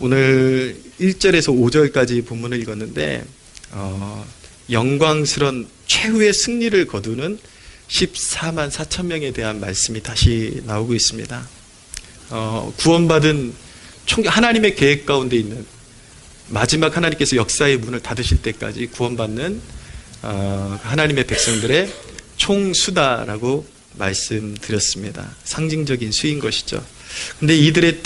오늘 1절에서 5절까지 본문을 읽었는데 영광스런 최후의 승리를 거두는 14만 4천 명에 대한 말씀이 다시 나오고 있습니다. 구원받은 하나님의 계획 가운데 있는 마지막 하나님께서 역사의 문을 닫으실 때까지 구원받는 하나님의 백성들의 총수다라고 말씀드렸습니다. 상징적인 수인 것이죠. 근데 이들의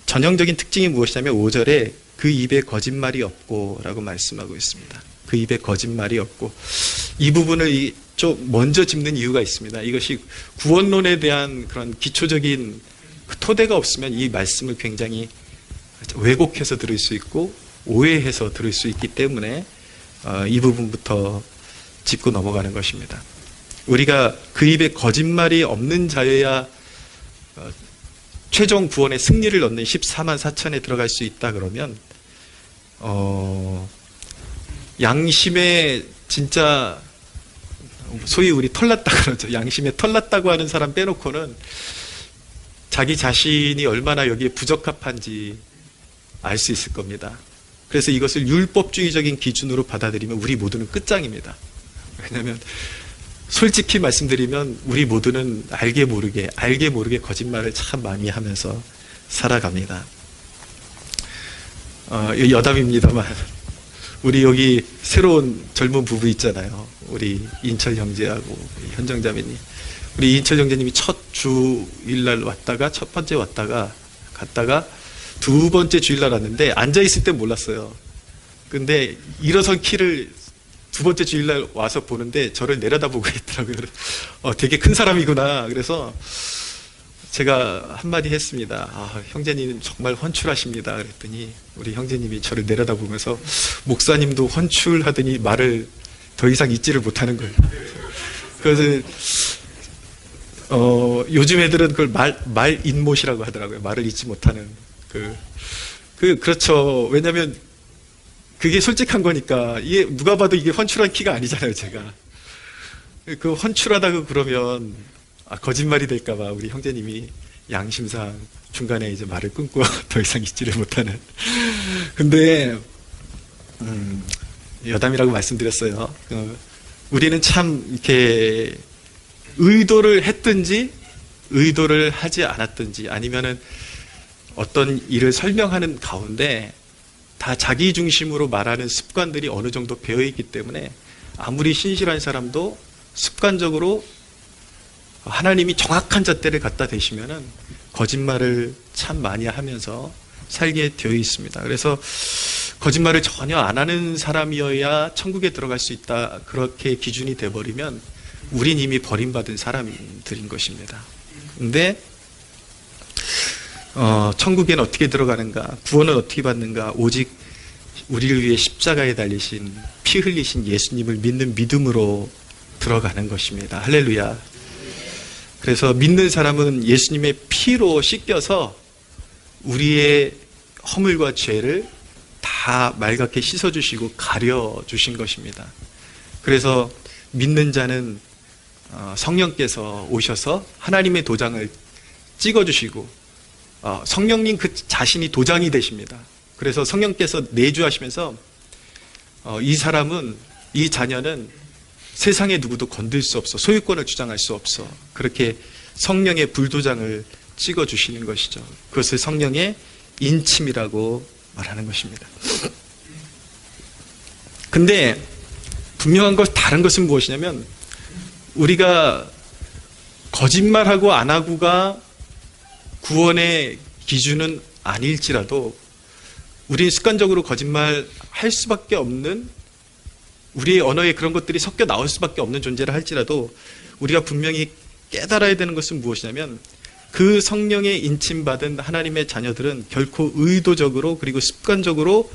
전형적인 특징이 무엇이냐면 5절에 그 입에 거짓말이 없고 라고 말씀하고 있습니다. 그 입에 거짓말이 없고, 이 부분을 좀 먼저 짚는 이유가 있습니다. 이것이 구원론에 대한 그런 기초적인 그 토대가 없으면 이 말씀을 굉장히 왜곡해서 들을 수 있고 오해해서 들을 수 있기 때문에 이 부분부터 짚고 넘어가는 것입니다. 우리가 그 입에 거짓말이 없는 자여야 최종 구원의 승리를 얻는 14만 4천에 들어갈 수 있다 그러면 양심에 진짜 소위 우리 털났다 그러죠. 양심에 털났다고 하는 사람 빼놓고는 자기 자신이 얼마나 여기에 부적합한지 알 수 있을 겁니다. 그래서 이것을 율법주의적인 기준으로 받아들이면 우리 모두는 끝장입니다. 왜냐하면 솔직히 말씀드리면 우리 모두는 알게 모르게 거짓말을 참 많이 하면서 살아갑니다. 여담입니다만 우리 여기 새로운 젊은 부부 있잖아요. 우리 인철 형제하고 현정 자매님. 우리 인철 형제님이 첫 주일날 왔다가 첫 번째 왔다가 갔다가 두 번째 주일날 왔는데 앉아있을 땐 몰랐어요. 근데 일어선 키를 두 번째 주일날 와서 보는데 저를 내려다보고 있더라고요. 되게 큰 사람이구나. 그래서 제가 한마디 했습니다. 형제님 정말 헌출하십니다. 그랬더니 우리 형제님이 저를 내려다보면서 목사님도 헌출하더니 말을 더 이상 잊지를 못하는 거예요. 그래서 요즘 애들은 그걸 말 인못이라고 하더라고요. 말을 잊지 못하는 그렇죠. 왜냐하면 그게 솔직한 거니까. 이게 누가 봐도 이게 헌출한 키가 아니잖아요, 제가. 그 헌출하다고 그러면 거짓말이 될까봐 우리 형제님이 양심상 중간에 이제 말을 끊고 더 이상 잊지를 못하는. 근데 여담이라고 말씀드렸어요. 우리는 참 이렇게 의도를 했든지 의도를 하지 않았든지 아니면은 어떤 일을 설명하는 가운데 다 자기 중심으로 말하는 습관들이 어느 정도 배어있기 때문에 아무리 신실한 사람도 습관적으로 하나님이 정확한 잣대를 갖다 대시면은 거짓말을 참 많이 하면서 살게 되어 있습니다. 그래서 거짓말을 전혀 안 하는 사람이어야 천국에 들어갈 수 있다. 그렇게 기준이 돼버리면 우린 이미 버림받은 사람들인 것입니다. 근데 천국에는 어떻게 들어가는가? 구원은 어떻게 받는가? 오직 우리를 위해 십자가에 달리신 피 흘리신 예수님을 믿는 믿음으로 들어가는 것입니다. 할렐루야. 그래서 믿는 사람은 예수님의 피로 씻겨서 우리의 허물과 죄를 다 맑게 씻어주시고 가려주신 것입니다. 그래서 믿는 자는 성령께서 오셔서 하나님의 도장을 찍어주시고 성령님 그 자신이 도장이 되십니다. 그래서 성령께서 내주하시면서 이 사람은, 이 자녀는 세상의 누구도 건들 수 없어, 소유권을 주장할 수 없어, 그렇게 성령의 불도장을 찍어주시는 것이죠. 그것을 성령의 인침이라고 말하는 것입니다. 근데 분명한 것, 다른 것은 무엇이냐면 우리가 거짓말하고 안 하고가 구원의 기준은 아닐지라도 우리는 습관적으로 거짓말 할 수밖에 없는, 우리의 언어에 그런 것들이 섞여 나올 수밖에 없는 존재를 할지라도 우리가 분명히 깨달아야 되는 것은 무엇이냐면 그 성령의 인침받은 하나님의 자녀들은 결코 의도적으로 그리고 습관적으로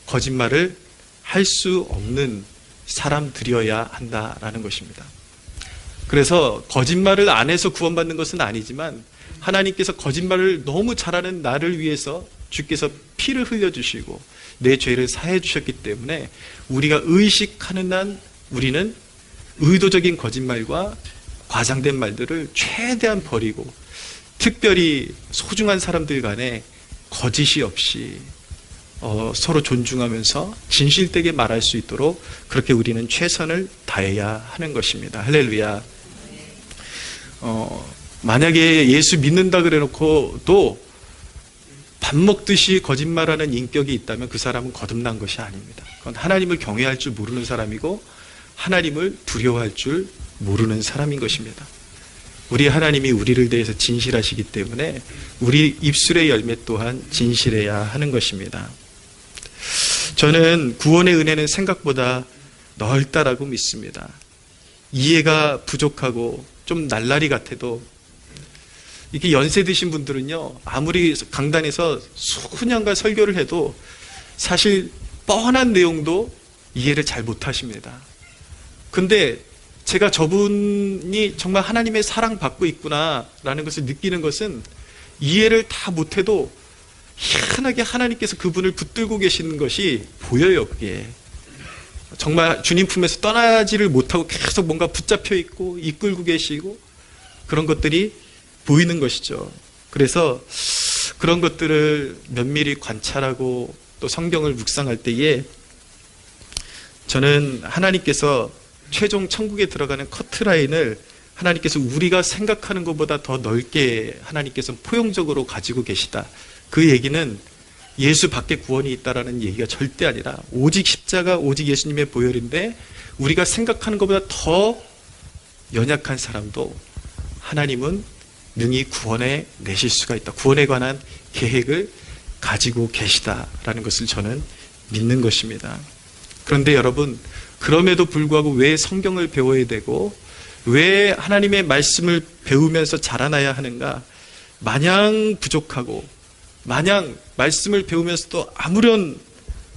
거짓말을 할 수 없는 사람들이어야 한다라는 것입니다. 그래서 거짓말을 안 해서 구원받는 것은 아니지만 하나님께서 거짓말을 너무 잘하는 나를 위해서 주께서 피를 흘려주시고 내 죄를 사해 주셨기 때문에 우리가 의식하는 한 우리는 의도적인 거짓말과 과장된 말들을 최대한 버리고 특별히 소중한 사람들 간에 거짓이 없이 서로 존중하면서 진실되게 말할 수 있도록 그렇게 우리는 최선을 다해야 하는 것입니다. 할렐루야. 만약에 예수 믿는다 그래 놓고 또 밥 먹듯이 거짓말하는 인격이 있다면 그 사람은 거듭난 것이 아닙니다. 그건 하나님을 경외할 줄 모르는 사람이고 하나님을 두려워할 줄 모르는 사람인 것입니다. 우리 하나님이 우리를 대해서 진실하시기 때문에 우리 입술의 열매 또한 진실해야 하는 것입니다. 저는 구원의 은혜는 생각보다 넓다라고 믿습니다. 이해가 부족하고 좀 날라리 같아도 이게 연세 드신 분들은요, 아무리 강단에서 수년간 설교를 해도 사실 뻔한 내용도 이해를 잘 못하십니다. 근데 제가 저분이 정말 하나님의 사랑받고 있구나라는 것을 느끼는 것은 이해를 다 못해도 희한하게 하나님께서 그분을 붙들고 계시는 것이 보여요. 그게 정말 주님 품에서 떠나지를 못하고 계속 뭔가 붙잡혀 있고 이끌고 계시고 그런 것들이 보이는 것이죠. 그래서 그런 것들을 면밀히 관찰하고 또 성경을 묵상할 때에 저는 하나님께서 최종 천국에 들어가는 커트라인을 하나님께서 우리가 생각하는 것보다 더 넓게 하나님께서 포용적으로 가지고 계시다. 그 얘기는 예수 밖에 구원이 있다라는 얘기가 절대 아니라 오직 십자가, 오직 예수님의 보혈인데 우리가 생각하는 것보다 더 연약한 사람도 하나님은 능히 구원해 내실 수가 있다. 구원에 관한 계획을 가지고 계시다라는 것을 저는 믿는 것입니다. 그런데 여러분, 그럼에도 불구하고 왜 성경을 배워야 되고 왜 하나님의 말씀을 배우면서 자라나야 하는가? 마냥 부족하고 마냥 말씀을 배우면서도 아무런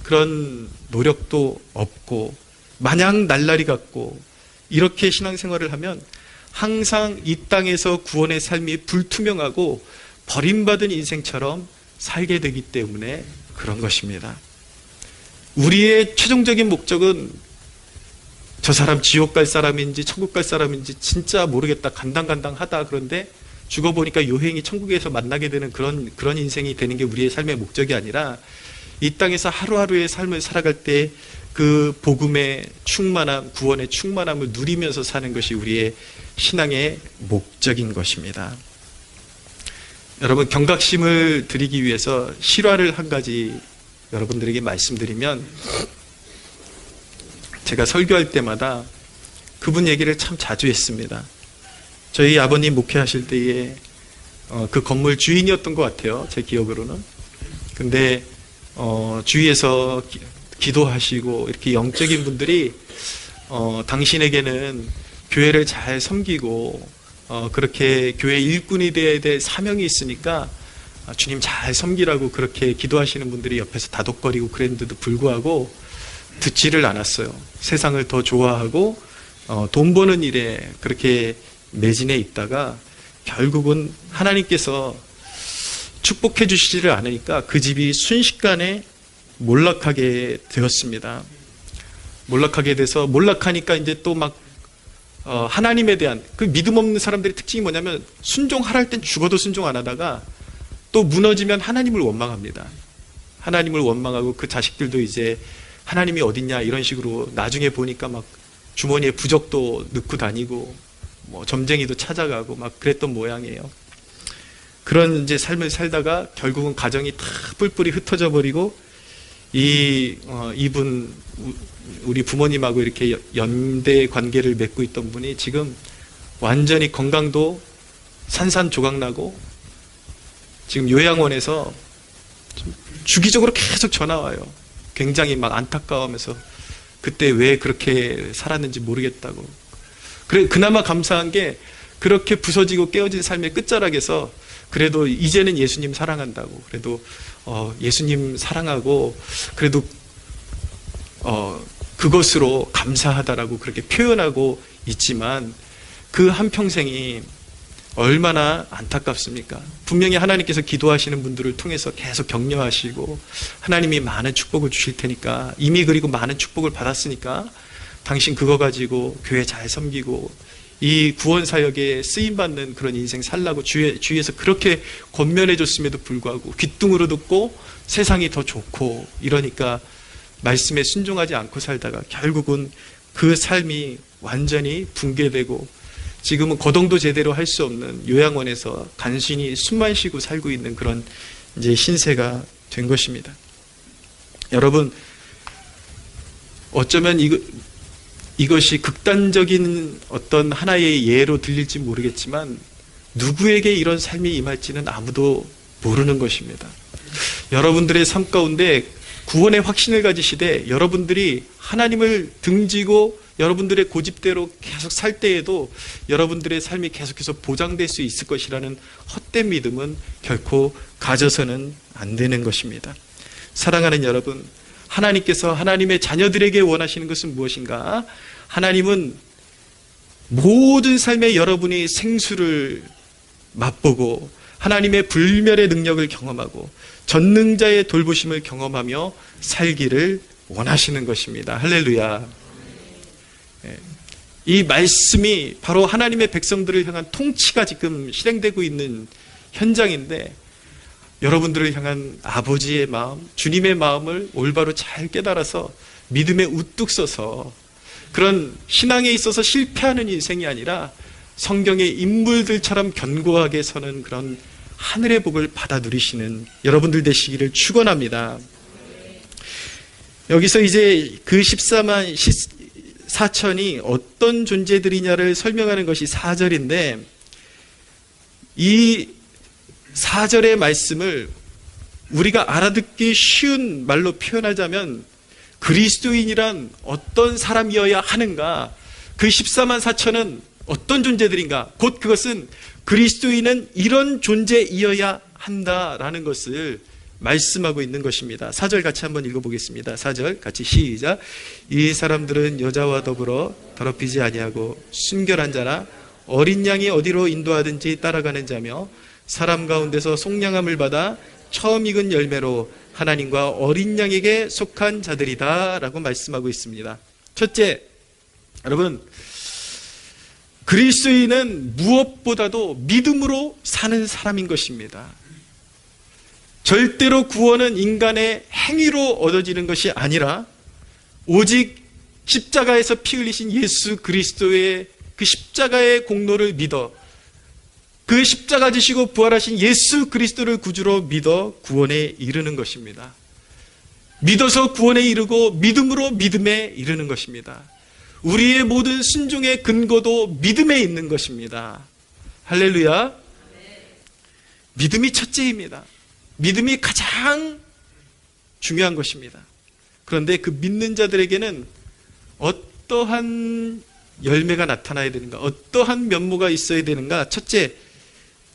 그런 노력도 없고 마냥 날라리 같고 이렇게 신앙생활을 하면 항상 이 땅에서 구원의 삶이 불투명하고 버림받은 인생처럼 살게 되기 때문에 그런 것입니다. 우리의 최종적인 목적은 저 사람 지옥 갈 사람인지 천국 갈 사람인지 진짜 모르겠다, 간당간당하다. 그런데 죽어보니까 요행이 천국에서 만나게 되는 그런 인생이 되는 게 우리의 삶의 목적이 아니라 이 땅에서 하루하루의 삶을 살아갈 때 그 복음의 충만함, 구원의 충만함을 누리면서 사는 것이 우리의 신앙의 목적인 것입니다. 여러분, 경각심을 드리기 위해서 실화를 한 가지 여러분들에게 말씀드리면, 제가 설교할 때마다 그분 얘기를 참 자주 했습니다. 저희 아버님 목회하실 때에 그 건물 주인이었던 것 같아요, 제 기억으로는. 근데 주위에서 기도하시고 이렇게 영적인 분들이 당신에게는 교회를 잘 섬기고 그렇게 교회 일꾼이 되어야 될 사명이 있으니까 주님 잘 섬기라고 그렇게 기도하시는 분들이 옆에서 다독거리고 그랬는데도 불구하고 듣지를 않았어요. 세상을 더 좋아하고 돈 버는 일에 그렇게 매진해 있다가 결국은 하나님께서 축복해 주시지를 않으니까 그 집이 순식간에 몰락하게 되었습니다. 몰락하게 돼서 몰락하니까 이제 또 막 하나님에 대한 그 믿음 없는 사람들의 특징이 뭐냐면 순종하랄 땐 죽어도 순종 안 하다가 또 무너지면 하나님을 원망합니다. 하나님을 원망하고 그 자식들도 이제 하나님이 어딨냐 이런 식으로 나중에 보니까 막 주머니에 부적도 넣고 다니고 뭐 점쟁이도 찾아가고 막 그랬던 모양이에요. 그런 이제 삶을 살다가 결국은 가정이 다 뿔뿔이 흩어져 버리고 이분 우리 부모님하고 이렇게 연대 관계를 맺고 있던 분이 지금 완전히 건강도 산산조각나고 지금 요양원에서 주기적으로 계속 전화 와요. 굉장히 막 안타까워하면서 그때 왜 그렇게 살았는지 모르겠다고. 그래, 그나마 감사한 게 그렇게 부서지고 깨어진 삶의 끝자락에서 그래도 이제는 예수님 사랑한다고, 그래도 예수님 사랑하고 그래도 그것으로 감사하다라고 그렇게 표현하고 있지만 그 한평생이 얼마나 안타깝습니까? 분명히 하나님께서 기도하시는 분들을 통해서 계속 격려하시고 하나님이 많은 축복을 주실 테니까, 이미 그리고 많은 축복을 받았으니까 당신 그거 가지고 교회 잘 섬기고 이 구원 사역에 쓰임 받는 그런 인생 살라고 주위에서 그렇게 권면해 줬음에도 불구하고 귀뚱으로 듣고 세상이 더 좋고 이러니까 말씀에 순종하지 않고 살다가 결국은 그 삶이 완전히 붕괴되고 지금은 거동도 제대로 할 수 없는 요양원에서 간신히 숨만 쉬고 살고 있는 그런 이제 신세가 된 것입니다. 여러분, 어쩌면 이것이 극단적인 어떤 하나의 예로 들릴지 모르겠지만 누구에게 이런 삶이 임할지는 아무도 모르는 것입니다. 여러분들의 삶 가운데 구원의 확신을 가지시되 여러분들이 하나님을 등지고 여러분들의 고집대로 계속 살 때에도 여러분들의 삶이 계속해서 보장될 수 있을 것이라는 헛된 믿음은 결코 가져서는 안 되는 것입니다. 사랑하는 여러분, 하나님께서 하나님의 자녀들에게 원하시는 것은 무엇인가? 하나님은 모든 삶에 여러분이 생수를 맛보고 하나님의 불멸의 능력을 경험하고 전능자의 돌보심을 경험하며 살기를 원하시는 것입니다. 할렐루야. 이 말씀이 바로 하나님의 백성들을 향한 통치가 지금 실행되고 있는 현장인데 여러분들을 향한 아버지의 마음, 주님의 마음을 올바로 잘 깨달아서 믿음에 우뚝 서서 그런 신앙에 있어서 실패하는 인생이 아니라 성경의 인물들처럼 견고하게 서는 그런 하늘의 복을 받아 누리시는 여러분들 되시기를 축원합니다. 여기서 이제 그 14만 4천이 어떤 존재들이냐를 설명하는 것이 4절인데 이 4절의 말씀을 우리가 알아듣기 쉬운 말로 표현하자면 그리스도인이란 어떤 사람이어야 하는가, 그 14만 4천은 어떤 존재들인가, 곧 그것은 그리스도인은 이런 존재이어야 한다라는 것을 말씀하고 있는 것입니다. 4절 같이 한번 읽어보겠습니다. 4절 같이 시작. 이 사람들은 여자와 더불어 더럽히지 아니하고 순결한 자라 어린 양이 어디로 인도하든지 따라가는 자며 사람 가운데서 속량함을 받아 처음 익은 열매로 하나님과 어린 양에게 속한 자들이다 라고 말씀하고 있습니다. 첫째, 여러분, 그리스도인은 무엇보다도 믿음으로 사는 사람인 것입니다. 절대로 구원은 인간의 행위로 얻어지는 것이 아니라 오직 십자가에서 피 흘리신 예수 그리스도의 그 십자가의 공로를 믿어 그 십자가 지시고 부활하신 예수 그리스도를 구주로 믿어 구원에 이르는 것입니다. 믿어서 구원에 이르고 믿음으로 믿음에 이르는 것입니다. 우리의 모든 순종의 근거도 믿음에 있는 것입니다. 할렐루야. 믿음이 첫째입니다. 믿음이 가장 중요한 것입니다. 그런데 그 믿는 자들에게는 어떠한 열매가 나타나야 되는가, 어떠한 면모가 있어야 되는가? 첫째,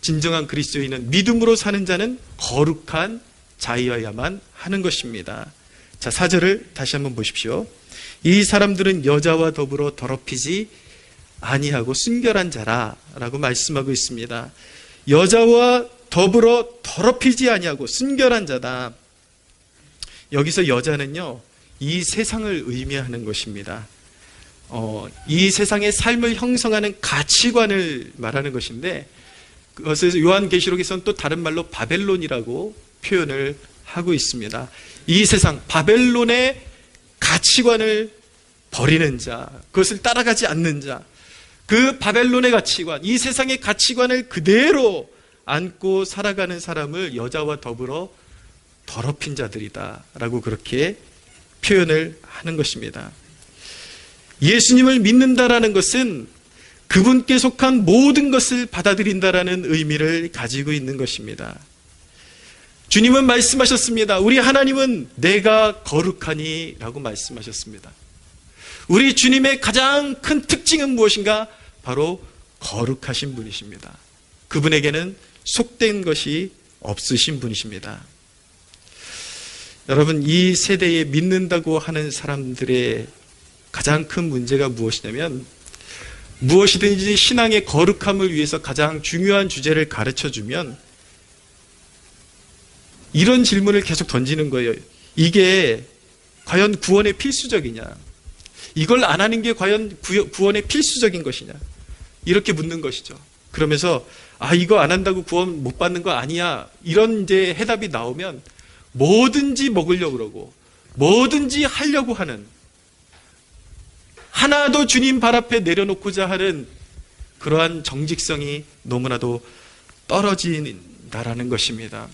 진정한 그리스도인은 믿음으로 사는 자는 거룩한 자이어야만 하는 것입니다. 자, 4절을 다시 한번 보십시오. 이 사람들은 여자와 더불어 더럽히지 아니하고 순결한 자라 라고 말씀하고 있습니다. 여자와 더불어 더럽히지 아니하고 순결한 자다. 여기서 여자는요, 이 세상을 의미하는 것입니다. 이 세상의 삶을 형성하는 가치관을 말하는 것인데 그것을 요한계시록에서는 또 다른 말로 바벨론이라고 표현을 하고 있습니다. 이 세상 바벨론의 가치관을 버리는 자, 그것을 따라가지 않는 자, 그 바벨론의 가치관, 이 세상의 가치관을 그대로 안고 살아가는 사람을 여자와 더불어 더럽힌 자들이다 라고 그렇게 표현을 하는 것입니다. 예수님을 믿는다라는 것은 그분께 속한 모든 것을 받아들인다라는 의미를 가지고 있는 것입니다. 주님은 말씀하셨습니다. 우리 하나님은 내가 거룩하니 라고 말씀하셨습니다. 우리 주님의 가장 큰 특징은 무엇인가? 바로 거룩하신 분이십니다. 그분에게는 속된 것이 없으신 분이십니다. 여러분, 이 세대에 믿는다고 하는 사람들의 가장 큰 문제가 무엇이냐면 무엇이든지 신앙의 거룩함을 위해서 가장 중요한 주제를 가르쳐주면 이런 질문을 계속 던지는 거예요. 이게 과연 구원에 필수적이냐? 이걸 안 하는 게 과연 구원에 필수적인 것이냐? 이렇게 묻는 것이죠. 그러면서 이거 안 한다고 구원 못 받는 거 아니야. 이런 이제 해답이 나오면 뭐든지 먹으려고 그러고 뭐든지 하려고 하는, 하나도 주님 발 앞에 내려놓고자 하는 그러한 정직성이 너무나도 떨어진다라는 것입니다.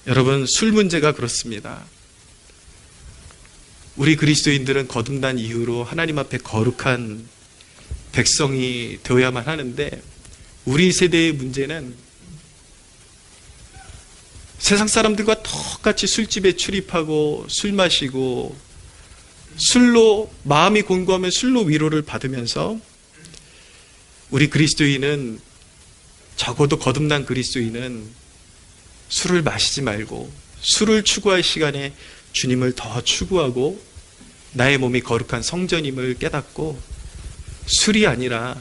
여러분, 술 문제가 그렇습니다. 우리 그리스도인들은 거듭난 이후로 하나님 앞에 거룩한 백성이 되어야만 하는데, 우리 세대의 문제는 세상 사람들과 똑같이 술집에 출입하고 술 마시고 술로 마음이 곤고하면 술로 위로를 받으면서, 우리 그리스도인은, 적어도 거듭난 그리스도인은 술을 마시지 말고 술을 추구할 시간에 주님을 더 추구하고 나의 몸이 거룩한 성전임을 깨닫고 술이 아니라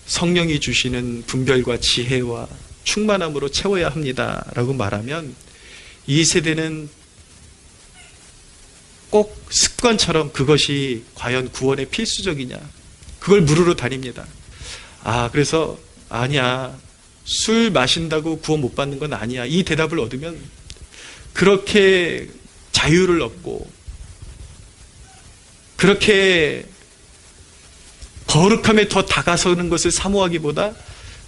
성령이 주시는 분별과 지혜와 충만함으로 채워야 합니다 라고 말하면, 이 세대는 꼭 습관처럼 그것이 과연 구원의 필수적이냐, 그걸 물으러 다닙니다. 그래서 아니야, 술 마신다고 구원 못 받는 건 아니야, 이 대답을 얻으면 그렇게 자유를 얻고 그렇게 거룩함에 더 다가서는 것을 사모하기보다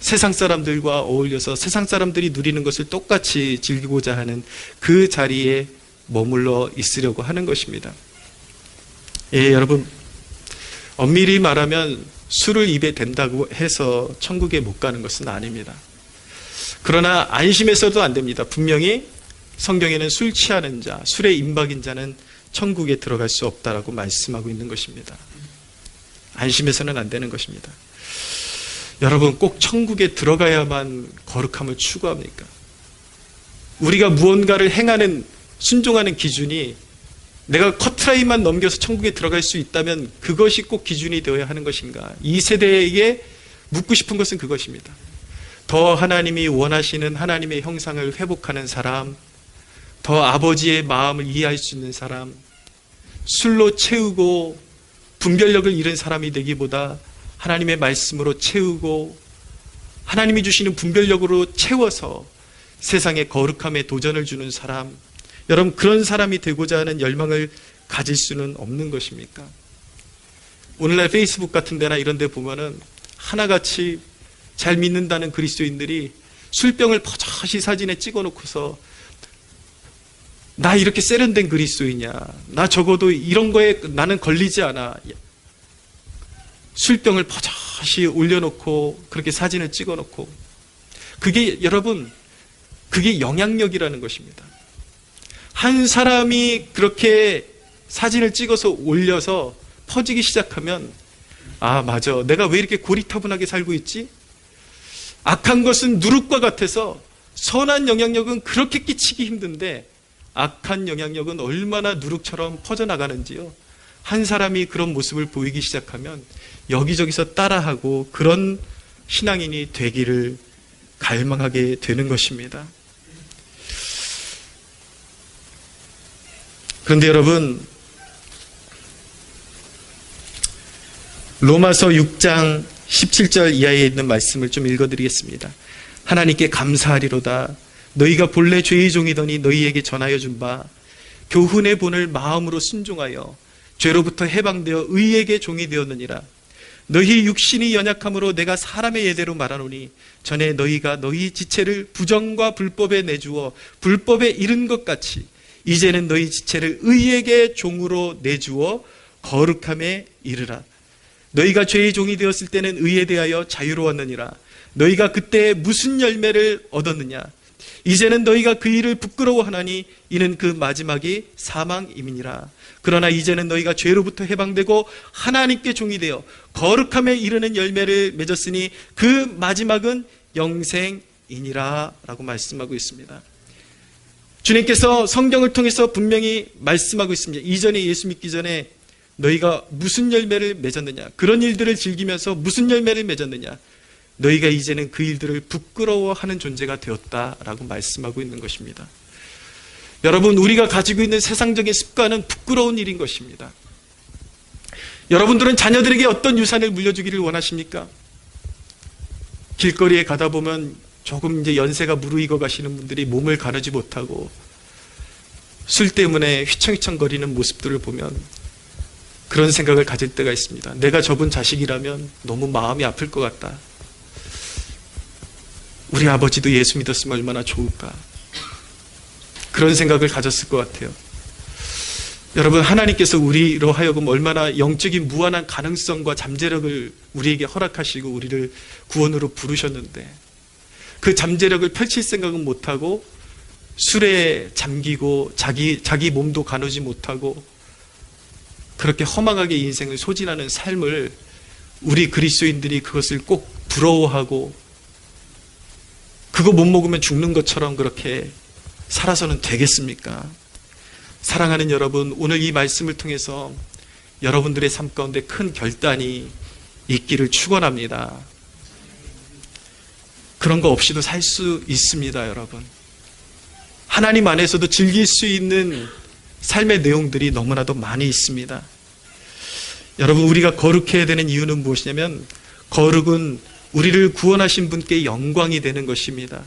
세상 사람들과 어울려서 세상 사람들이 누리는 것을 똑같이 즐기고자 하는 그 자리에 머물러 있으려고 하는 것입니다. 여러분, 엄밀히 말하면 술을 입에 댄다고 해서 천국에 못 가는 것은 아닙니다. 그러나 안심해서도 안 됩니다. 분명히 성경에는 술 취하는 자, 술에 임박인 자는 천국에 들어갈 수 없다라고 말씀하고 있는 것입니다. 안심해서는 안 되는 것입니다. 여러분, 꼭 천국에 들어가야만 거룩함을 추구합니까? 우리가 무언가를 행하는, 순종하는 기준이 내가 커트라인만 넘겨서 천국에 들어갈 수 있다면 그것이 꼭 기준이 되어야 하는 것인가? 이 세대에게 묻고 싶은 것은 그것입니다. 더 하나님이 원하시는 하나님의 형상을 회복하는 사람, 더 아버지의 마음을 이해할 수 있는 사람, 술로 채우고 분별력을 잃은 사람이 되기보다 하나님의 말씀으로 채우고 하나님이 주시는 분별력으로 채워서 세상의 거룩함에 도전을 주는 사람, 여러분, 그런 사람이 되고자 하는 열망을 가질 수는 없는 것입니까? 오늘날 페이스북 같은 데나 이런 데 보면은 하나같이 잘 믿는다는 그리스도인들이 술병을 버젓이 사진에 찍어놓고서 나 이렇게 세련된 그리스도이냐, 나 적어도 이런 거에 나는 걸리지 않아, 술병을 버젓이 올려놓고 그렇게 사진을 찍어놓고, 그게 여러분, 그게 영향력이라는 것입니다. 한 사람이 그렇게 사진을 찍어서 올려서 퍼지기 시작하면, 맞아, 내가 왜 이렇게 고리타분하게 살고 있지? 악한 것은 누룩과 같아서 선한 영향력은 그렇게 끼치기 힘든데 악한 영향력은 얼마나 누룩처럼 퍼져나가는지요. 한 사람이 그런 모습을 보이기 시작하면 여기저기서 따라하고 그런 신앙인이 되기를 갈망하게 되는 것입니다. 그런데 여러분, 로마서 6장 17절 이하에 있는 말씀을 좀 읽어드리겠습니다. 하나님께 감사하리로다. 너희가 본래 죄의 종이더니 너희에게 전하여 준 바 교훈의 본을 마음으로 순종하여 죄로부터 해방되어 의에게 종이 되었느니라. 너희 육신이 연약함으로 내가 사람의 예대로 말하노니 전에 너희가 너희 지체를 부정과 불법에 내주어 불법에 이른 것 같이 이제는 너희 지체를 의에게 종으로 내주어 거룩함에 이르라. 너희가 죄의 종이 되었을 때는 의에 대하여 자유로웠느니라. 너희가 그때 무슨 열매를 얻었느냐? 이제는 너희가 그 일을 부끄러워하나니 이는 그 마지막이 사망임이니라. 그러나 이제는 너희가 죄로부터 해방되고 하나님께 종이 되어 거룩함에 이르는 열매를 맺었으니 그 마지막은 영생이니라 라고 말씀하고 있습니다. 주님께서 성경을 통해서 분명히 말씀하고 있습니다. 이전에 예수 믿기 전에 너희가 무슨 열매를 맺었느냐, 그런 일들을 즐기면서 무슨 열매를 맺었느냐, 너희가 이제는 그 일들을 부끄러워하는 존재가 되었다라고 말씀하고 있는 것입니다. 여러분, 우리가 가지고 있는 세상적인 습관은 부끄러운 일인 것입니다. 여러분들은 자녀들에게 어떤 유산을 물려주기를 원하십니까? 길거리에 가다 보면 조금 이제 연세가 무르익어 가시는 분들이 몸을 가누지 못하고 술 때문에 휘청휘청거리는 모습들을 보면 그런 생각을 가질 때가 있습니다. 내가 저분 자식이라면 너무 마음이 아플 것 같다. 우리 아버지도 예수 믿었으면 얼마나 좋을까. 그런 생각을 가졌을 것 같아요. 여러분, 하나님께서 우리로 하여금 얼마나 영적인 무한한 가능성과 잠재력을 우리에게 허락하시고 우리를 구원으로 부르셨는데 그 잠재력을 펼칠 생각은 못하고 술에 잠기고 자기 몸도 가누지 못하고 그렇게 허망하게 인생을 소진하는 삶을 우리 그리스도인들이 그것을 꼭 부러워하고 그거 못 먹으면 죽는 것처럼 그렇게 살아서는 되겠습니까? 사랑하는 여러분, 오늘 이 말씀을 통해서 여러분들의 삶 가운데 큰 결단이 있기를 축원합니다. 그런 거 없이도 살 수 있습니다, 여러분. 하나님 안에서도 즐길 수 있는 삶의 내용들이 너무나도 많이 있습니다. 여러분, 우리가 거룩해야 되는 이유는 무엇이냐면 거룩은 우리를 구원하신 분께 영광이 되는 것입니다.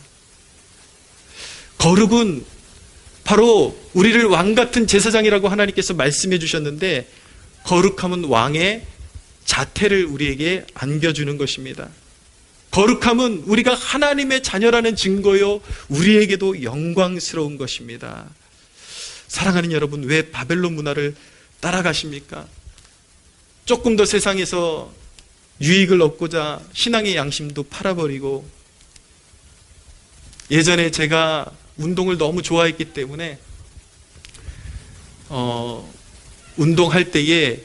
거룩은 바로 우리를 왕같은 제사장이라고 하나님께서 말씀해 주셨는데 거룩함은 왕의 자태를 우리에게 안겨주는 것입니다. 거룩함은 우리가 하나님의 자녀라는 증거요 우리에게도 영광스러운 것입니다. 사랑하는 여러분, 왜 바벨론 문화를 따라가십니까? 조금 더 세상에서 유익을 얻고자 신앙의 양심도 팔아버리고, 예전에 제가 운동을 너무 좋아했기 때문에 운동할 때에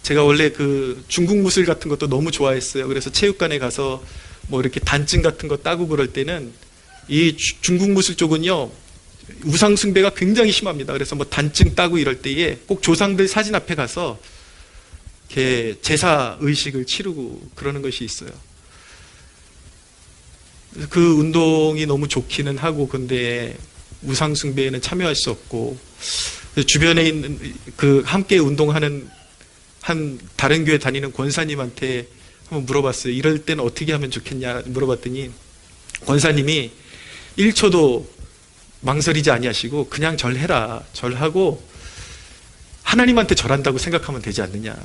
제가 원래 그 중국 무술 같은 것도 너무 좋아했어요. 그래서 체육관에 가서 뭐 이렇게 단증 같은 거 따고 그럴 때는 이 중국 무술 쪽은요 우상 숭배가 굉장히 심합니다. 그래서 뭐 단증 따고 이럴 때에 꼭 조상들 사진 앞에 가서 이렇게 제사 의식을 치르고 그러는 것이 있어요. 그 운동이 너무 좋기는 하고, 근데 우상 숭배에는 참여할 수 없고, 주변에 있는 그 함께 운동하는 한 다른 교회 다니는 권사님한테 한번 물어봤어요. 이럴 때는 어떻게 하면 좋겠냐 물어봤더니 권사님이 1초도 망설이지 아니하시고 그냥 절해라. 절하고 하나님한테 절한다고 생각하면 되지 않느냐.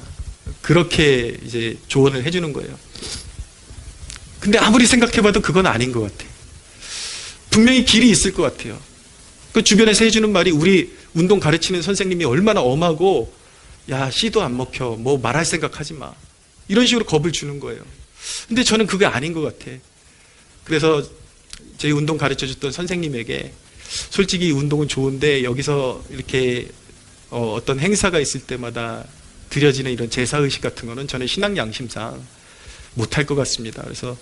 그렇게 이제 조언을 해주는 거예요. 근데 아무리 생각해봐도 그건 아닌 것 같아요. 분명히 길이 있을 것 같아요. 그 주변에서 해주는 말이 우리 운동 가르치는 선생님이 얼마나 엄하고, 야, 씨도 안 먹혀. 뭐 말할 생각 하지 마. 이런 식으로 겁을 주는 거예요. 근데 저는 그게 아닌 것 같아. 그래서 저희 운동 가르쳐 줬던 선생님에게 솔직히 운동은 좋은데 여기서 이렇게 어떤 행사가 있을 때마다 드려지는 이런 제사의식 같은 거는 저는 신앙 양심상 못할 것 같습니다. 그래서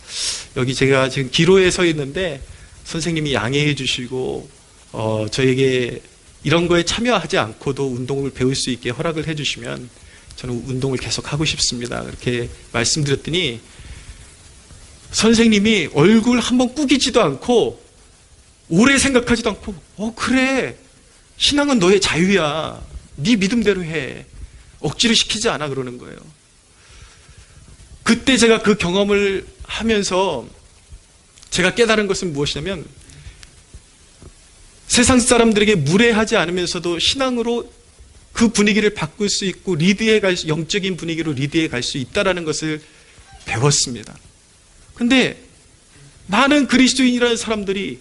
여기 제가 지금 기로에 서 있는데 선생님이 양해해 주시고 저에게 이런 거에 참여하지 않고도 운동을 배울 수 있게 허락을 해 주시면 저는 운동을 계속 하고 싶습니다. 그렇게 말씀드렸더니 선생님이 얼굴 한번 꾸기지도 않고 오래 생각하지도 않고 그래, 신앙은 너의 자유야, 네 믿음대로 해, 억지로 시키지 않아, 그러는 거예요. 그때 제가 그 경험을 하면서 제가 깨달은 것은 무엇이냐면 세상 사람들에게 무례하지 않으면서도 신앙으로 그 분위기를 바꿀 수 있고 영적인 분위기로 리드해 갈 수 있다는 것을 배웠습니다. 근데 많은 그리스도인이라는 사람들이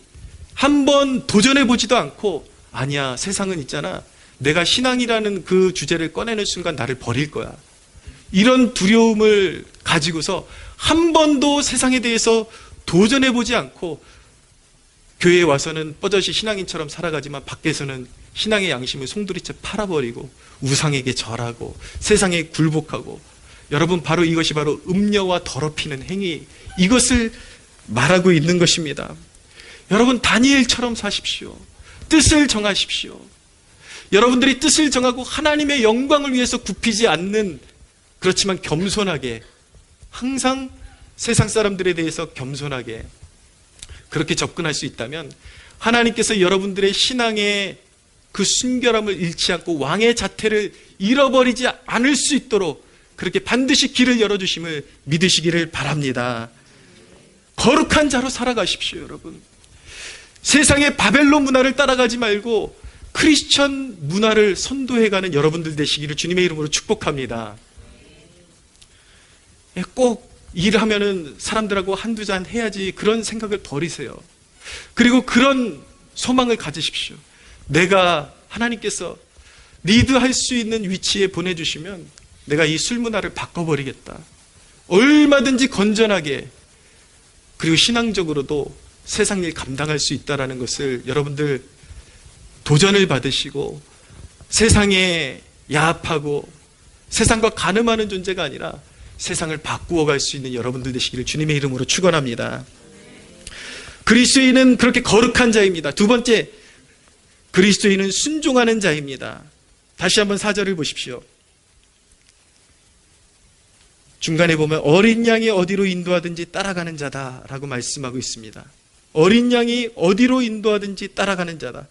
한번 도전해 보지도 않고, 아니야, 세상은 있잖아, 내가 신앙이라는 그 주제를 꺼내는 순간 나를 버릴 거야, 이런 두려움을 가지고서 한 번도 세상에 대해서 도전해 보지 않고 교회에 와서는 뻗어시 신앙인처럼 살아가지만 밖에서는 신앙의 양심을 송두리째 팔아버리고 우상에게 절하고 세상에 굴복하고, 여러분, 바로 이것이 바로 음녀와 더럽히는 행위, 이것을 말하고 있는 것입니다. 여러분, 다니엘처럼 사십시오. 뜻을 정하십시오. 여러분들이 뜻을 정하고 하나님의 영광을 위해서 굽히지 않는, 그렇지만 겸손하게, 항상 세상 사람들에 대해서 겸손하게 그렇게 접근할 수 있다면 하나님께서 여러분들의 신앙의 그 순결함을 잃지 않고 왕의 자태를 잃어버리지 않을 수 있도록 그렇게 반드시 길을 열어주심을 믿으시기를 바랍니다. 거룩한 자로 살아가십시오, 여러분. 세상의 바벨론 문화를 따라가지 말고 크리스천 문화를 선도해가는 여러분들 되시기를 주님의 이름으로 축복합니다. 꼭 일하면은 사람들하고 한두 잔 해야지, 그런 생각을 버리세요. 그리고 그런 소망을 가지십시오. 내가 하나님께서 리드할 수 있는 위치에 보내주시면 내가 이 술 문화를 바꿔버리겠다. 얼마든지 건전하게, 그리고 신앙적으로도 세상 일 감당할 수 있다는 것을 여러분들 도전을 받으시고, 세상에 야합하고 세상과 가늠하는 존재가 아니라 세상을 바꾸어 갈 수 있는 여러분들 되시기를 주님의 이름으로 축원합니다. 그리스도인은 그렇게 거룩한 자입니다. 두 번째, 그리스도인은 순종하는 자입니다. 다시 한번 4절을 보십시오. 중간에 보면 어린 양이 어디로 인도하든지 따라가는 자다라고 말씀하고 있습니다. 어린 양이 어디로 인도하든지 따라가는 자다.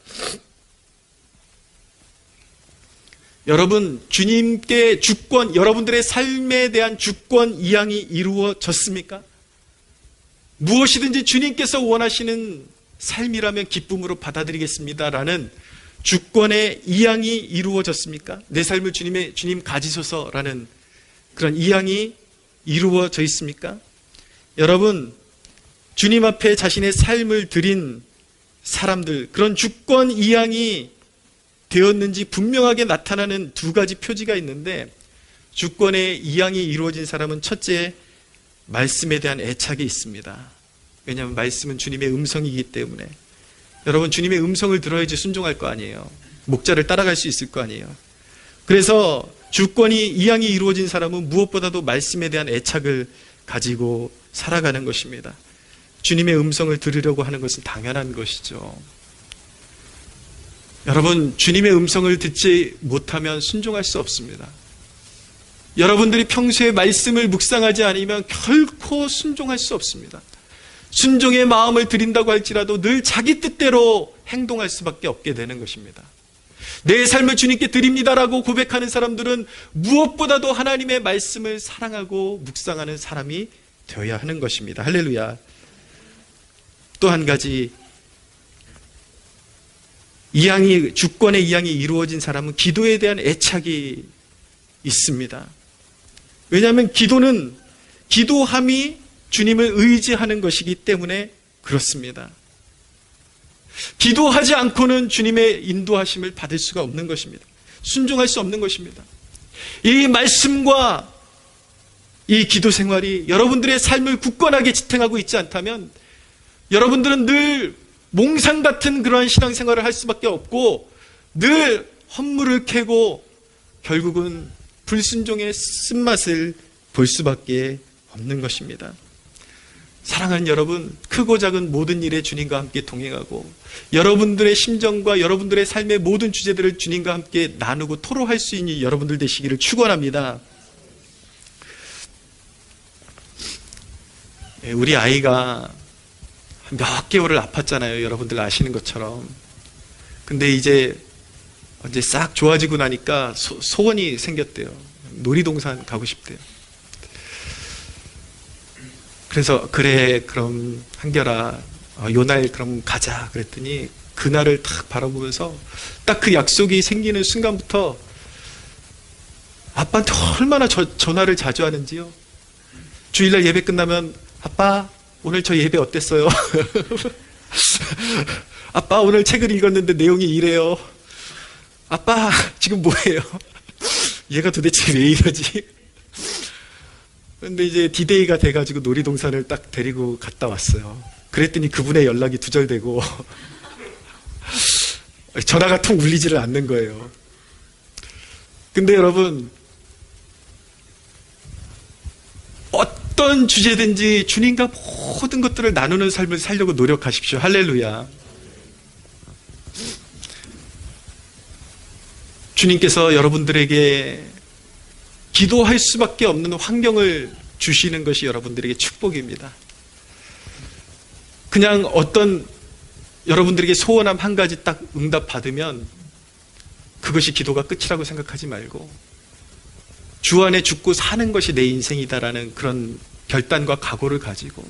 여러분, 주님께 주권, 여러분들의 삶에 대한 주권 이양이 이루어졌습니까? 무엇이든지 주님께서 원하시는 삶이라면 기쁨으로 받아들이겠습니다라는 주권의 이양이 이루어졌습니까? 내 삶을 주님 가지소서라는 그런 이양이 이루어져 있습니까? 여러분, 주님 앞에 자신의 삶을 드린 사람들, 그런 주권 이양이 되었는지 분명하게 나타나는 두 가지 표지가 있는데, 주권의 이양이 이루어진 사람은 첫째, 말씀에 대한 애착이 있습니다. 왜냐하면 말씀은 주님의 음성이기 때문에. 여러분, 주님의 음성을 들어야지 순종할 거 아니에요. 목자를 따라갈 수 있을 거 아니에요. 그래서 주권이 이양이 이루어진 사람은 무엇보다도 말씀에 대한 애착을 가지고 살아가는 것입니다. 주님의 음성을 들으려고 하는 것은 당연한 것이죠. 여러분, 주님의 음성을 듣지 못하면 순종할 수 없습니다. 여러분들이 평소에 말씀을 묵상하지 않으면 결코 순종할 수 없습니다. 순종의 마음을 드린다고 할지라도 늘 자기 뜻대로 행동할 수밖에 없게 되는 것입니다. 내 삶을 주님께 드립니다라고 고백하는 사람들은 무엇보다도 하나님의 말씀을 사랑하고 묵상하는 사람이 되어야 하는 것입니다. 할렐루야. 또 한 가지, 주권의 이양이 이루어진 사람은 기도에 대한 애착이 있습니다. 왜냐하면 기도함이 주님을 의지하는 것이기 때문에 그렇습니다. 기도하지 않고는 주님의 인도하심을 받을 수가 없는 것입니다. 순종할 수 없는 것입니다. 이 말씀과 이 기도 생활이 여러분들의 삶을 굳건하게 지탱하고 있지 않다면 여러분들은 늘 몽상 같은 그러한 신앙생활을 할 수밖에 없고 늘 헛물을 캐고 결국은 불순종의 쓴맛을 볼 수밖에 없는 것입니다. 사랑하는 여러분, 크고 작은 모든 일에 주님과 함께 동행하고 여러분들의 심정과 여러분들의 삶의 모든 주제들을 주님과 함께 나누고 토로할 수 있는 여러분들 되시기를 축원합니다. 우리 아이가 몇 개월을 아팠잖아요. 여러분들 아시는 것처럼. 근데 이제 싹 좋아지고 나니까 소원이 생겼대요. 놀이동산 가고 싶대요. 그래서 그래, 그럼 한결아, 요날 그럼 가자 그랬더니 그날을 딱 바라보면서 딱 그 약속이 생기는 순간부터 아빠한테 얼마나 전화를 자주 하는지요. 주일날 예배 끝나면 아빠 오늘 저 예배 어땠어요? 아빠 오늘 책을 읽었는데 내용이 이래요. 아빠 지금 뭐해요? 얘가 도대체 왜 이러지? 근데 이제 디데이가 돼가지고 놀이동산을 딱 데리고 갔다 왔어요. 그랬더니 그분의 연락이 두절되고 전화가 통 울리지를 않는 거예요. 근데 여러분, 어떤 주제든지 주님과 모든 것들을 나누는 삶을 살려고 노력하십시오. 할렐루야. 주님께서 여러분들에게 기도할 수밖에 없는 환경을 주시는 것이 여러분들에게 축복입니다. 그냥 어떤 여러분들에게 소원함 한 가지 딱 응답 받으면 그것이 기도가 끝이라고 생각하지 말고 주 안에 죽고 사는 것이 내 인생이다라는 그런 결단과 각오를 가지고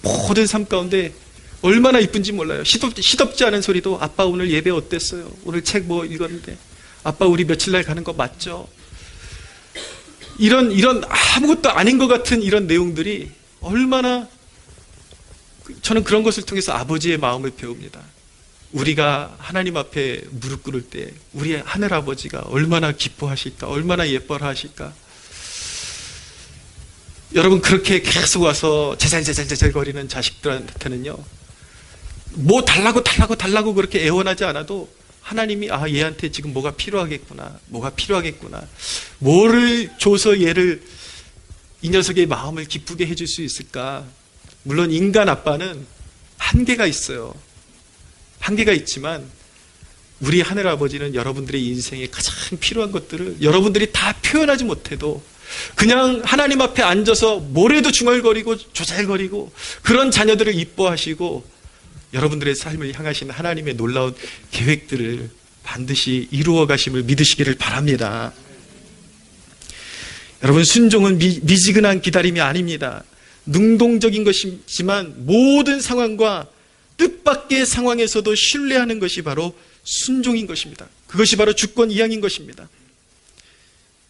모든 삶 가운데 얼마나 이쁜지 몰라요. 시덥지 않은 소리도 아빠 오늘 예배 어땠어요? 오늘 책 뭐 읽었는데 아빠 우리 며칠 날 가는 거 맞죠? 이런 아무것도 아닌 것 같은 이런 내용들이 얼마나, 저는 그런 것을 통해서 아버지의 마음을 배웁니다. 우리가 하나님 앞에 무릎 꿇을 때 우리 하늘 아버지가 얼마나 기뻐하실까, 얼마나 예뻐라 하실까. 여러분, 그렇게 계속 와서 제잘제잘 거리는 자식들한테는요, 뭐 달라고 그렇게 애원하지 않아도 하나님이 얘한테 지금 뭐가 필요하겠구나, 뭐를 줘서 얘를, 이 녀석의 마음을 기쁘게 해줄 수 있을까. 물론 인간 아빠는 한계가 있어요. 한계가 있지만 우리 하늘 아버지는 여러분들의 인생에 가장 필요한 것들을 여러분들이 다 표현하지 못해도 그냥 하나님 앞에 앉아서 뭐래도 중얼거리고 조잘거리고 그런 자녀들을 이뻐하시고 여러분들의 삶을 향하신 하나님의 놀라운 계획들을 반드시 이루어 가심을 믿으시기를 바랍니다. 여러분, 순종은 미지근한 기다림이 아닙니다. 능동적인 것이지만 모든 상황과 뜻밖의 상황에서도 신뢰하는 것이 바로 순종인 것입니다. 그것이 바로 주권 이양인 것입니다.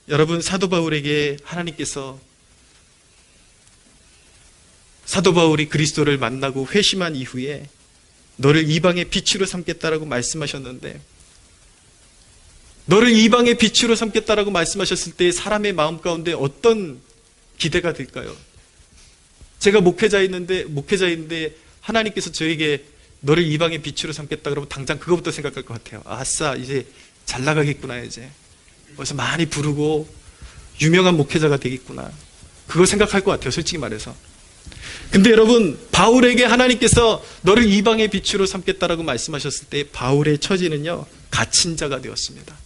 여러분, 사도 바울에게 하나님께서 사도 바울이 그리스도를 만나고 회심한 이후에 너를 이방의 빛으로 삼겠다라고 말씀하셨는데, 너를 이방의 빛으로 삼겠다라고 말씀하셨을 때 사람의 마음 가운데 어떤 기대가 들까요? 제가 목회자인데 하나님께서 저에게 너를 이방의 빛으로 삼겠다 그러면 당장 그거부터 생각할 것 같아요. 아싸, 이제 잘 나가겠구나, 이제 어디서 많이 부르고 유명한 목회자가 되겠구나, 그거 생각할 것 같아요, 솔직히 말해서. 근데 여러분, 바울에게 하나님께서 너를 이방의 빛으로 삼겠다라고 말씀하셨을 때 바울의 처지는요, 갇힌 자가 되었습니다.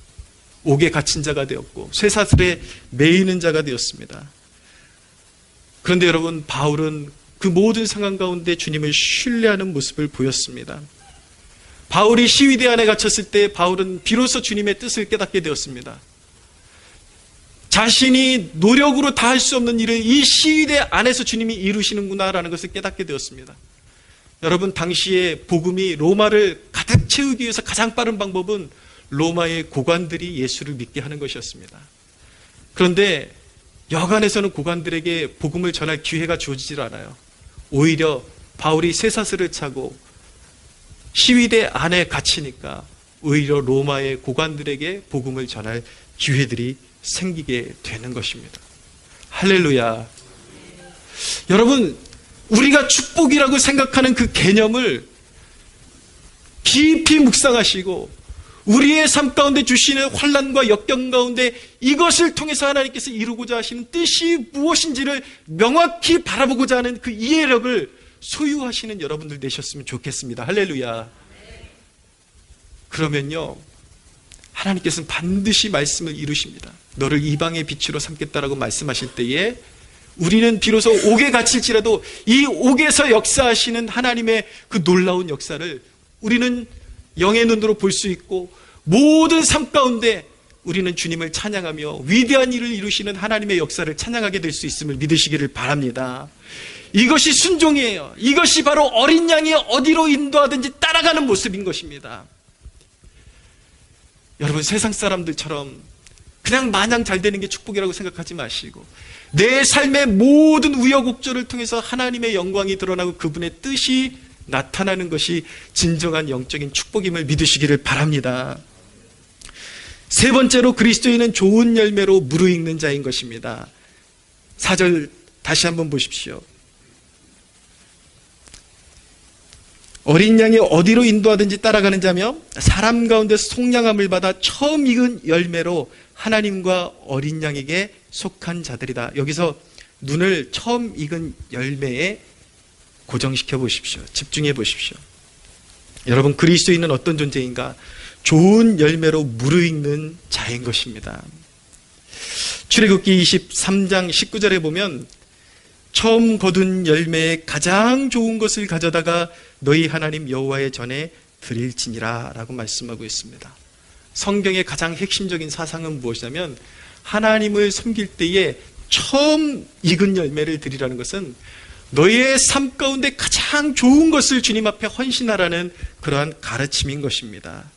옥에 갇힌 자가 되었고 쇠사슬에 매이는 자가 되었습니다. 그런데 여러분, 바울은 그 모든 상황 가운데 주님을 신뢰하는 모습을 보였습니다. 바울이 시위대 안에 갇혔을 때 바울은 비로소 주님의 뜻을 깨닫게 되었습니다. 자신이 노력으로 다 할 수 없는 일을 이 시위대 안에서 주님이 이루시는구나라는 것을 깨닫게 되었습니다. 여러분, 당시에 복음이 로마를 가득 채우기 위해서 가장 빠른 방법은 로마의 고관들이 예수를 믿게 하는 것이었습니다. 그런데 여간에서는 고관들에게 복음을 전할 기회가 주어지질 않아요. 오히려 바울이 쇠사슬을 차고 시위대 안에 갇히니까 오히려 로마의 고관들에게 복음을 전할 기회들이 생기게 되는 것입니다. 할렐루야. 여러분, 우리가 축복이라고 생각하는 그 개념을 깊이 묵상하시고 우리의 삶 가운데 주시는 환난과 역경 가운데 이것을 통해서 하나님께서 이루고자 하시는 뜻이 무엇인지를 명확히 바라보고자 하는 그 이해력을 소유하시는 여러분들 되셨으면 좋겠습니다. 할렐루야. 그러면요, 하나님께서는 반드시 말씀을 이루십니다. 너를 이방의 빛으로 삼겠다라고 말씀하실 때에 우리는 비로소 옥에 갇힐지라도 이 옥에서 역사하시는 하나님의 그 놀라운 역사를 우리는 영의 눈으로 볼 수 있고 모든 삶 가운데 우리는 주님을 찬양하며 위대한 일을 이루시는 하나님의 역사를 찬양하게 될 수 있음을 믿으시기를 바랍니다. 이것이 순종이에요. 이것이 바로 어린 양이 어디로 인도하든지 따라가는 모습인 것입니다. 여러분, 세상 사람들처럼 그냥 마냥 잘 되는 게 축복이라고 생각하지 마시고 내 삶의 모든 우여곡절을 통해서 하나님의 영광이 드러나고 그분의 뜻이 나타나는 것이 진정한 영적인 축복임을 믿으시기를 바랍니다. 세 번째로, 그리스도인은 좋은 열매로 무르익는 자인 것입니다. 4절 다시 한번 보십시오. 어린 양이 어디로 인도하든지 따라가는 자며 사람 가운데서 속량함을 받아 처음 익은 열매로 하나님과 어린 양에게 속한 자들이다. 여기서 눈을 처음 익은 열매에 고정시켜 보십시오. 집중해 보십시오. 여러분, 그리스도인은 어떤 존재인가? 좋은 열매로 무르익는 자인 것입니다. 출애굽기 23장 19절에 보면 처음 거둔 열매에 가장 좋은 것을 가져다가 너희 하나님 여호와의 전에 드릴지니라 라고 말씀하고 있습니다. 성경의 가장 핵심적인 사상은 무엇이냐면 하나님을 섬길 때에 처음 익은 열매를 드리라는 것은 너의 삶 가운데 가장 좋은 것을 주님 앞에 헌신하라는 그러한 가르침인 것입니다.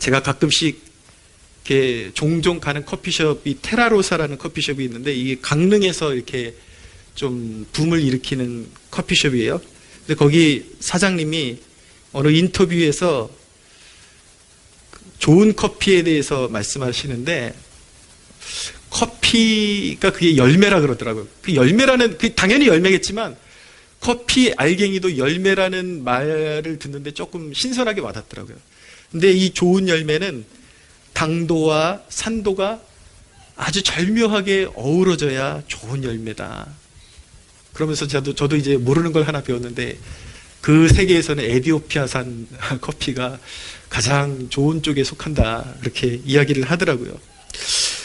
제가 가끔씩 이렇게 종종 가는 커피숍이 테라로사라는 커피숍이 있는데 이게 강릉에서 이렇게 좀 붐을 일으키는 커피숍이에요. 근데 거기 사장님이 어느 인터뷰에서 좋은 커피에 대해서 말씀하시는데 커피가 그게 열매라 그러더라고요. 그 열매라는, 그 당연히 열매겠지만 커피 알갱이도 열매라는 말을 듣는데 조금 신선하게 와닿더라고요. 근데 이 좋은 열매는 당도와 산도가 아주 절묘하게 어우러져야 좋은 열매다. 그러면서 저도 이제 모르는 걸 하나 배웠는데 그 세계에서는 에티오피아산 커피가 가장 좋은 쪽에 속한다. 그렇게 이야기를 하더라고요.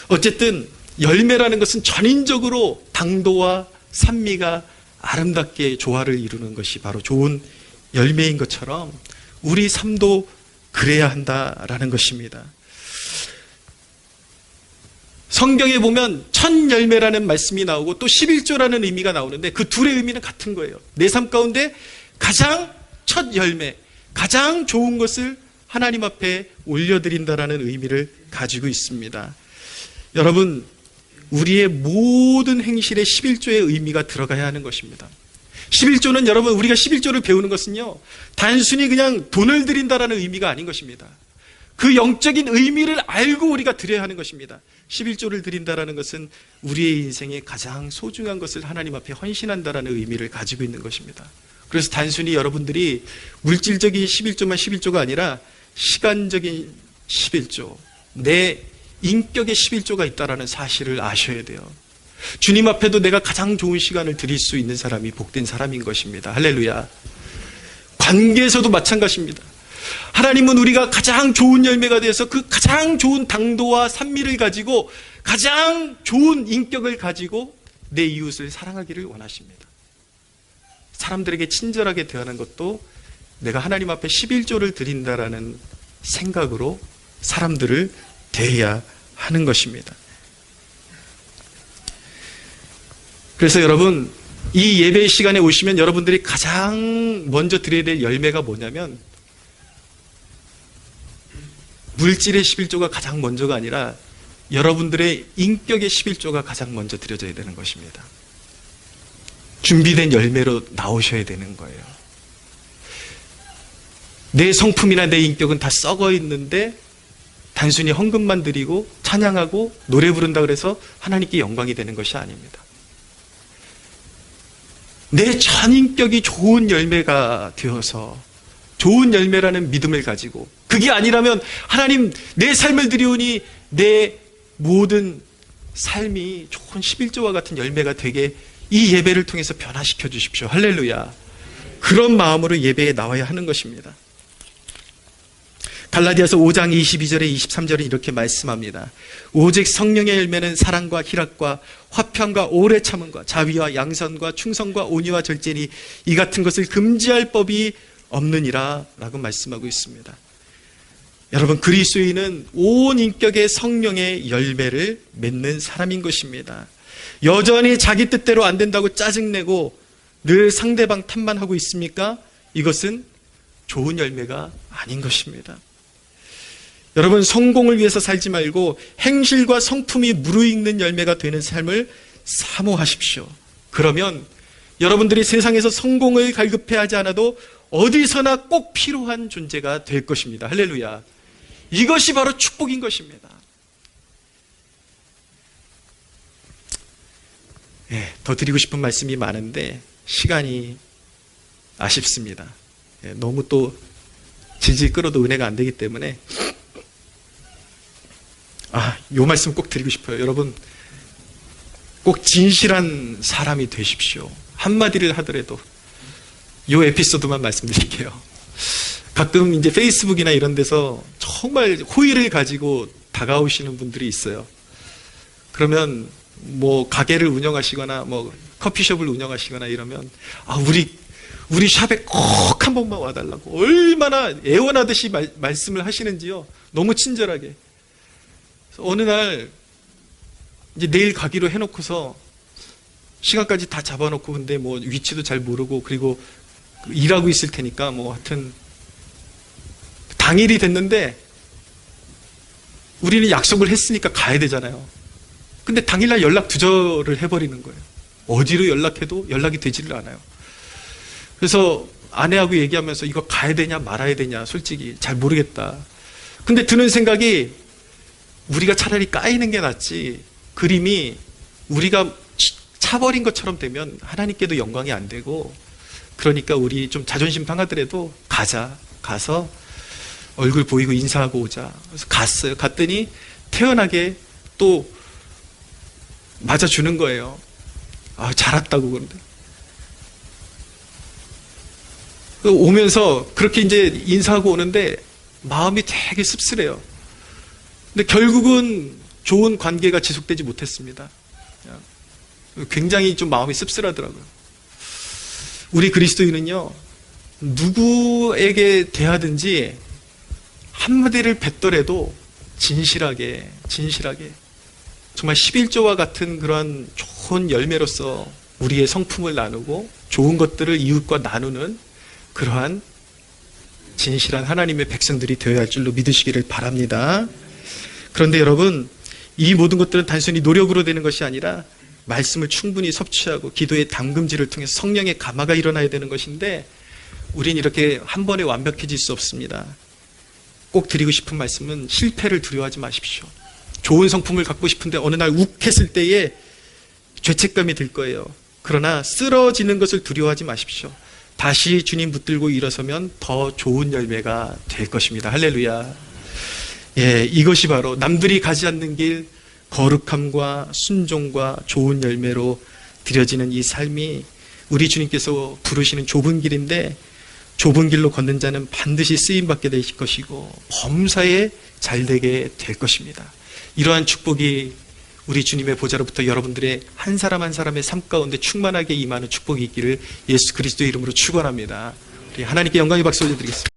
어쨌든 열매라는 것은 전인적으로 당도와 산미가 아름답게 조화를 이루는 것이 바로 좋은 열매인 것처럼 우리 삶도 그래야 한다라는 것입니다. 성경에 보면 첫 열매라는 말씀이 나오고 또 11조라는 의미가 나오는데 그 둘의 의미는 같은 거예요. 내 삶 가운데 가장 첫 열매, 가장 좋은 것을 하나님 앞에 올려드린다라는 의미를 가지고 있습니다. 여러분, 우리의 모든 행실에 11조의 의미가 들어가야 하는 것입니다. 11조는 여러분, 우리가 11조를 배우는 것은요, 단순히 그냥 돈을 드린다라는 의미가 아닌 것입니다. 그 영적인 의미를 알고 우리가 드려야 하는 것입니다. 11조를 드린다라는 것은 우리의 인생에 가장 소중한 것을 하나님 앞에 헌신한다라는 의미를 가지고 있는 것입니다. 그래서 단순히 여러분들이 물질적인 11조만 11조가 아니라 시간적인 11조, 내 인격의 11조가 있다라는 사실을 아셔야 돼요. 주님 앞에도 내가 가장 좋은 시간을 드릴 수 있는 사람이 복된 사람인 것입니다. 할렐루야. 관계에서도 마찬가지입니다. 하나님은 우리가 가장 좋은 열매가 되어서 그 가장 좋은 당도와 산미를 가지고 가장 좋은 인격을 가지고 내 이웃을 사랑하기를 원하십니다. 사람들에게 친절하게 대하는 것도 내가 하나님 앞에 11조를 드린다라는 생각으로 사람들을 대해야 하는 것입니다. 그래서 여러분, 이 예배 시간에 오시면 여러분들이 가장 먼저 드려야 될 열매가 뭐냐면 물질의 11조가 가장 먼저가 아니라 여러분들의 인격의 11조가 가장 먼저 드려져야 되는 것입니다. 준비된 열매로 나오셔야 되는 거예요. 내 성품이나 내 인격은 다 썩어 있는데 단순히 헌금만 드리고 찬양하고 노래 부른다 그래서 하나님께 영광이 되는 것이 아닙니다. 내 전인격이 좋은 열매가 되어서 좋은 열매라는 믿음을 가지고, 그게 아니라면 하나님 내 삶을 드리오니 내 모든 삶이 좋은 11조와 같은 열매가 되게 이 예배를 통해서 변화시켜 주십시오. 할렐루야. 그런 마음으로 예배에 나와야 하는 것입니다. 갈라디아서 5장 22절에 23절에 이렇게 말씀합니다. 오직 성령의 열매는 사랑과 희락과 화평과 오래 참음과 자비와 양선과 충성과 온유와 절제니 이 같은 것을 금지할 법이 없느니라 라고 말씀하고 있습니다. 여러분, 그리스도인은 온 인격의 성령의 열매를 맺는 사람인 것입니다. 여전히 자기 뜻대로 안 된다고 짜증내고 늘 상대방 탓만 하고 있습니까? 이것은 좋은 열매가 아닌 것입니다. 여러분, 성공을 위해서 살지 말고 행실과 성품이 무르익는 열매가 되는 삶을 사모하십시오. 그러면 여러분들이 세상에서 성공을 갈급해하지 않아도 어디서나 꼭 필요한 존재가 될 것입니다. 할렐루야. 이것이 바로 축복인 것입니다. 더 드리고 싶은 말씀이 많은데 시간이 아쉽습니다. 너무 또 질질 끌어도 은혜가 안 되기 때문에 요 말씀 꼭 드리고 싶어요. 여러분, 꼭 진실한 사람이 되십시오. 한마디를 하더라도 요 에피소드만 말씀드릴게요. 가끔 이제 페이스북이나 이런 데서 정말 호의를 가지고 다가오시는 분들이 있어요. 그러면 뭐 가게를 운영하시거나 뭐 커피숍을 운영하시거나 이러면 우리 샵에 꼭 한 번만 와달라고 얼마나 애원하듯이 말씀을 하시는지요. 너무 친절하게. 어느 날 이제 내일 가기로 해놓고서 시간까지 다 잡아놓고 근데 뭐 위치도 잘 모르고 그리고 일하고 있을 테니까 뭐 하여튼 당일이 됐는데 우리는 약속을 했으니까 가야 되잖아요. 근데 당일날 연락 두절을 해버리는 거예요. 어디로 연락해도 연락이 되지를 않아요. 그래서 아내하고 얘기하면서 이거 가야 되냐 말아야 되냐 솔직히 잘 모르겠다. 근데 드는 생각이 우리가 차라리 까이는 게 낫지 그림이 우리가 차버린 것처럼 되면 하나님께도 영광이 안 되고 그러니까 우리 좀 자존심 상하더라도 가자. 가서 얼굴 보이고 인사하고 오자. 그래서 갔어요. 갔더니 태연하게 또 맞아주는 거예요. 아, 잘 왔다고 그러는데. 오면서 그렇게 이제 인사하고 오는데 마음이 되게 씁쓸해요. 근데 결국은 좋은 관계가 지속되지 못했습니다. 굉장히 좀 마음이 씁쓸하더라고요. 우리 그리스도인은요, 누구에게 대하든지 한마디를 뱉더라도 진실하게 정말 11조와 같은 그런 좋은 열매로서 우리의 성품을 나누고 좋은 것들을 이웃과 나누는 그러한 진실한 하나님의 백성들이 되어야 할 줄로 믿으시기를 바랍니다. 그런데 여러분, 이 모든 것들은 단순히 노력으로 되는 것이 아니라 말씀을 충분히 섭취하고 기도의 담금질을 통해서 성령의 감화가 일어나야 되는 것인데 우린 이렇게 한 번에 완벽해질 수 없습니다. 꼭 드리고 싶은 말씀은 실패를 두려워하지 마십시오. 좋은 성품을 갖고 싶은데 어느 날 욱했을 때에 죄책감이 들 거예요. 그러나 쓰러지는 것을 두려워하지 마십시오. 다시 주님 붙들고 일어서면 더 좋은 열매가 될 것입니다. 할렐루야. 예, 이것이 바로 남들이 가지 않는 길, 거룩함과 순종과 좋은 열매로 드려지는 이 삶이 우리 주님께서 부르시는 좁은 길인데 좁은 길로 걷는 자는 반드시 쓰임받게 될 것이고 범사에 잘되게 될 것입니다. 이러한 축복이 우리 주님의 보좌로부터 여러분들의 한 사람 한 사람의 삶 가운데 충만하게 임하는 축복이 있기를 예수 그리스도의 이름으로 축원합니다. 우리 하나님께 영광의 박수 올려드리겠습니다.